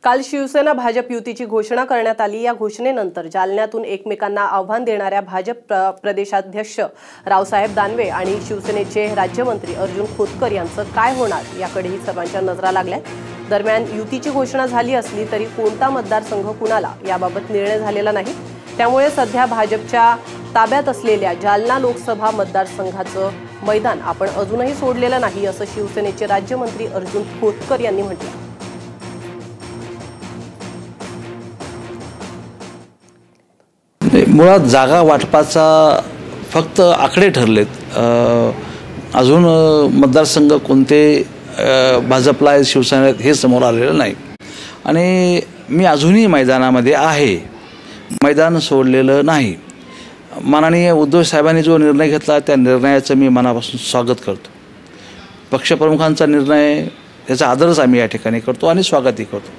काल शिवसेना भाजप युतीची घोषणा करण्यात आली। या घोषणेनंतर जालन्यातून एकमेकांना आव्हान देणाऱ्या भाजप प्रदेशाध्यक्ष रावसाहेब दानवे आणि शिवसेनेचे राज्यमंत्री अर्जुन खोतकर यांचं काय होणार याकडेही सर्वांच्या नजरा लागल्या। दरम्यान युतीची घोषणा झाली असली तरी कोणता मतदारसंघ कुणाला याबाबत निर्णय झालेला नाही। त्यामुळे सध्या भाजपच्या ताब्यात असलेल्या जालना लोकसभा मतदारसंघाचं मैदान आपण अजूनही सोडलेलं नाही असं शिवसेनेचे राज्यमंत्री अर्जुन खोतकर यांनी म्हटलं। मुळात जागा वाटपाचा फक्त आकडे ठरलेत। अजून मतदारसंघ कोणते भाजपला शिवसेना हे समोर आलेलं नाही आणि मी अजूनही मैदानामध्ये आहे, मैदान सोडलेलं नाही। माननीय उद्धव साहेबांनी जो निर्णय घेतला त्या निर्णयाचं मी मनापासून स्वागत करतो। पक्षप्रमुखांचा निर्णय याचा आदरच आम्ही या ठिकाणी करतो आणि स्वागतही करतो।